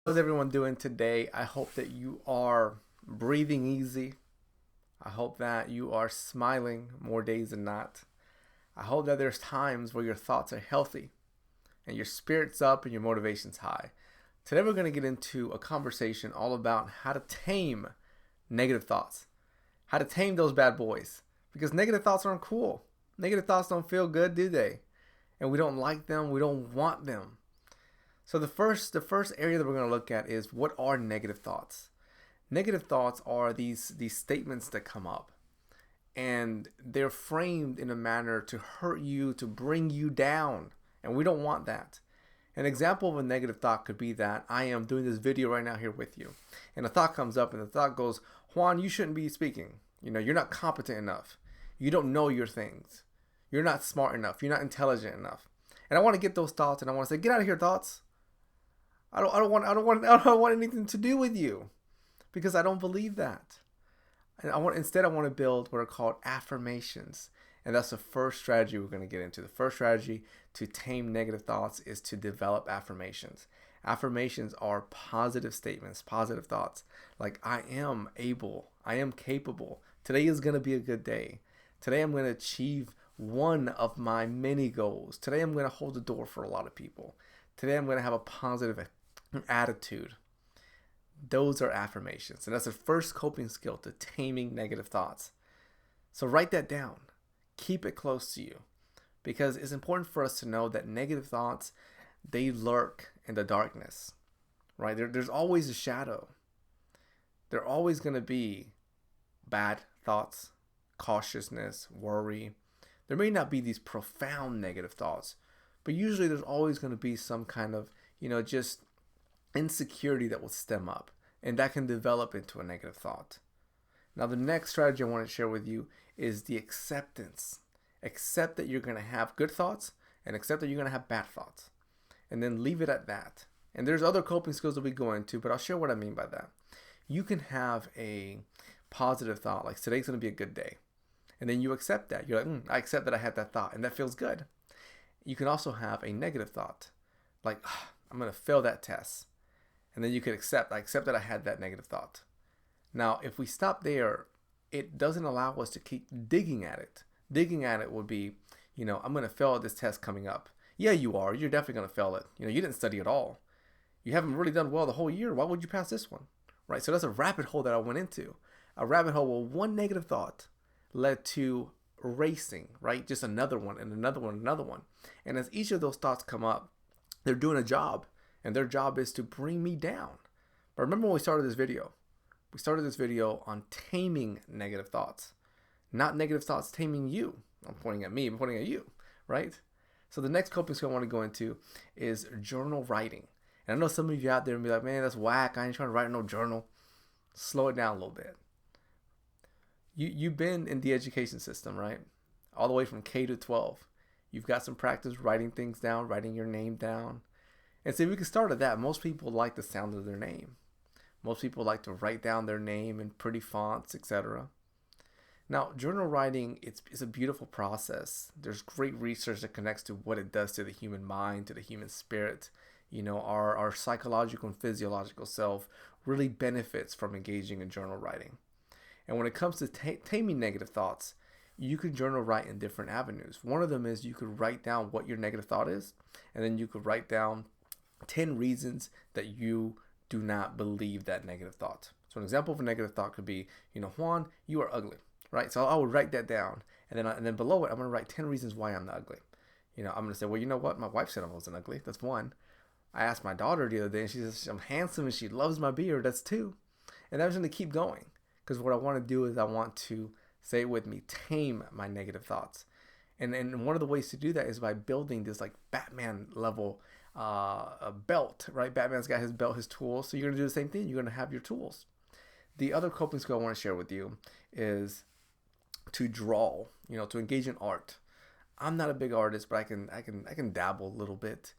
How's everyone doing today? I hope that you are breathing easy. I hope that you are smiling more days than not. I hope that there's times where your thoughts are healthy and your spirit's up and your motivation's high. Today we're going to get into a conversation all about how to tame negative thoughts. How to tame those bad boys. Because negative thoughts aren't cool. Negative thoughts don't feel good, do they? And we don't like them, we don't want them. So the first area that we're going to look at is, what are negative thoughts? Negative thoughts are these statements that come up, and they're framed in a manner to hurt you, to bring you down, and we don't want that. An example of a negative thought could be that I am doing this video right now here with you, and a thought comes up, and the thought goes, Juan, you shouldn't be speaking. You're not competent enough. You don't know your things. You're not smart enough. You're not intelligent enough. And I want to get those thoughts, and I want to say, get out of here, thoughts. I don't want anything to do with you, because I don't believe that. And instead I want to build what are called affirmations. And that's the first strategy we're going to get into. The first strategy to tame negative thoughts is to develop affirmations. Affirmations are positive statements, positive thoughts. Like, I am able, I am capable. Today is going to be a good day. Today I'm going to achieve one of my many goals. Today I'm going to hold the door for a lot of people. Today I'm going to have a positive attitude. Those are affirmations. And that's the first coping skill to taming negative thoughts. So write that down. Keep it close to you. Because it's important for us to know that negative thoughts, they lurk in the darkness. Right? There's always a shadow. There are always going to be bad thoughts, cautiousness, worry. There may not be these profound negative thoughts, but usually there's always going to be some kind of, just insecurity that will stem up, and that can develop into a negative thought. Now, the next strategy I want to share with you is the acceptance. Accept that you're going to have good thoughts, and accept that you're going to have bad thoughts, and then leave it at that. And there's other coping skills that we go into, but I'll share what I mean by that. You can have a positive thought, like today's going to be a good day. And then you accept that. You're like, I accept that I had that thought, and that feels good. You can also have a negative thought, like, I'm going to fail that test. And then you could I accept that I had that negative thought. Now, if we stop there, it doesn't allow us to keep digging at it. Digging at it would be, I'm going to fail this test coming up. Yeah, you are. You're definitely going to fail it. You didn't study at all. You haven't really done well the whole year. Why would you pass this one? Right? So that's a rabbit hole that I went into. A rabbit hole where one negative thought led to racing, right? Just another one and another one, another one. And as each of those thoughts come up, they're doing a job, and their job is to bring me down. But remember when we started this video? We started this video on taming negative thoughts, not negative thoughts taming you. I'm pointing at me, I'm pointing at you, right? So the next coping skill I want to go into is journal writing. And I know some of you out there and be like, man, that's whack. I ain't trying to write no journal. Slow it down a little bit. You've been in the education system, right? All the way from K to 12. You've got some practice writing things down, writing your name down. And so we can start at that. Most people like the sound of their name. Most people like to write down their name in pretty fonts, etc. Now, journal writing, it's a beautiful process. There's great research that connects to what it does to the human mind, to the human spirit. Our psychological and physiological self really benefits from engaging in journal writing. And when it comes to taming negative thoughts, you can journal write in different avenues. One of them is you could write down what your negative thought is, and then you could write down 10 reasons that you do not believe that negative thought. So an example of a negative thought could be, Juan, you are ugly, right? So I would write that down, and then below it, I'm going to write 10 reasons why I'm not ugly. I'm going to say, well, you know what? My wife said I wasn't ugly. That's one. I asked my daughter the other day, and she says I'm handsome and she loves my beard. That's two. And I'm just going to keep going, because what I want to do is I want to, say it with me, tame my negative thoughts. And one of the ways to do that is by building this like Batman level a belt, right? Batman's got his belt, his tools. So you're going to do the same thing. You're going to have your tools. The other coping skill I want to share with you is to draw, to engage in art. I'm not a big artist, but I can dabble a little bit.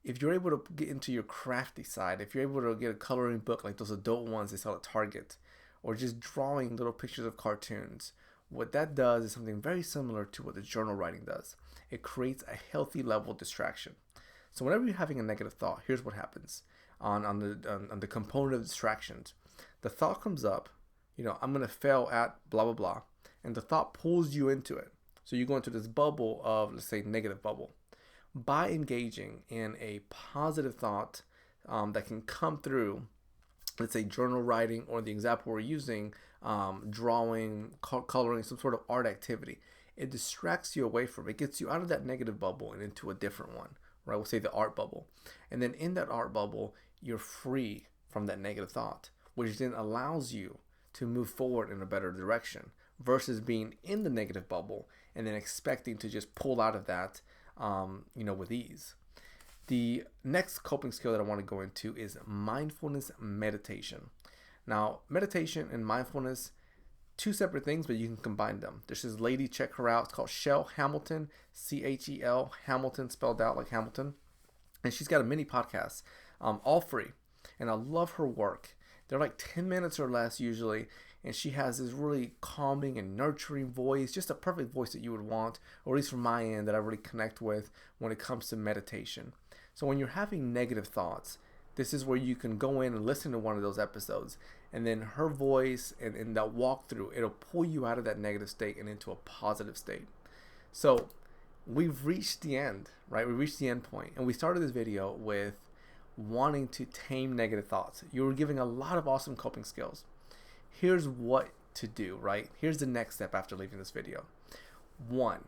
If you're able to get into your crafty side, if you're able to get a coloring book like those adult ones they sell at Target, or just drawing little pictures of cartoons, what that does is something very similar to what the journal writing does. It creates a healthy level of distraction. So whenever you're having a negative thought, here's what happens. on the component of distractions. The thought comes up, I'm gonna fail at blah blah blah, and the thought pulls you into it. So you go into this bubble of, let's say, negative bubble. By engaging in a positive thought that can come through, let's say journal writing, or the example we're using, drawing, coloring, some sort of art activity, it distracts you away from it, gets you out of that negative bubble and into a different one, right? We'll say the art bubble. And then in that art bubble, you're free from that negative thought, which then allows you to move forward in a better direction versus being in the negative bubble and then expecting to just pull out of that, with ease. The next coping skill that I want to go into is mindfulness meditation. Now, meditation and mindfulness, two separate things, but you can combine them. There's this lady, check her out. It's called Chel Hamilton, Chel Hamilton, spelled out like Hamilton. And she's got a mini podcast, all free. And I love her work. They're like 10 minutes or less usually. And she has this really calming and nurturing voice, just a perfect voice that you would want, or at least from my end, that I really connect with when it comes to meditation. So when you're having negative thoughts, this is where you can go in and listen to one of those episodes. And then her voice and that walkthrough, it'll pull you out of that negative state and into a positive state. So we've reached the end, right? We reached the end point. And we started this video with wanting to tame negative thoughts. You were giving a lot of awesome coping skills. Here's what to do, right? Here's the next step after leaving this video. One,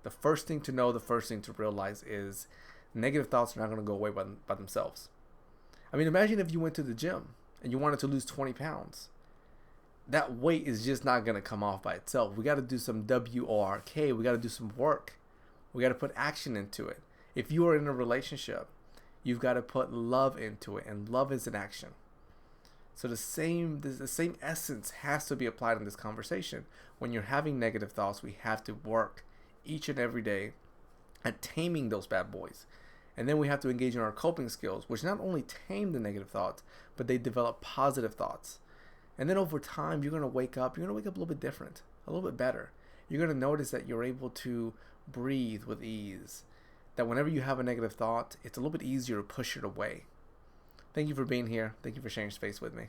the first thing to know, the first thing to realize is negative thoughts are not going to go away by themselves. I mean, imagine if you went to the gym and you wanted to lose 20 pounds. That weight is just not going to come off by itself. We got to do some work. We got to do some work. We got to put action into it. If you are in a relationship, you've got to put love into it, and love is an action. So the same essence has to be applied in this conversation. When you're having negative thoughts, we have to work each and every day at taming those bad boys. And then we have to engage in our coping skills, which not only tame the negative thoughts, but they develop positive thoughts. And then over time, you're going to wake up a little bit different, a little bit better. You're going to notice that you're able to breathe with ease, that whenever you have a negative thought, it's a little bit easier to push it away. Thank you for being here. Thank you for sharing space with me.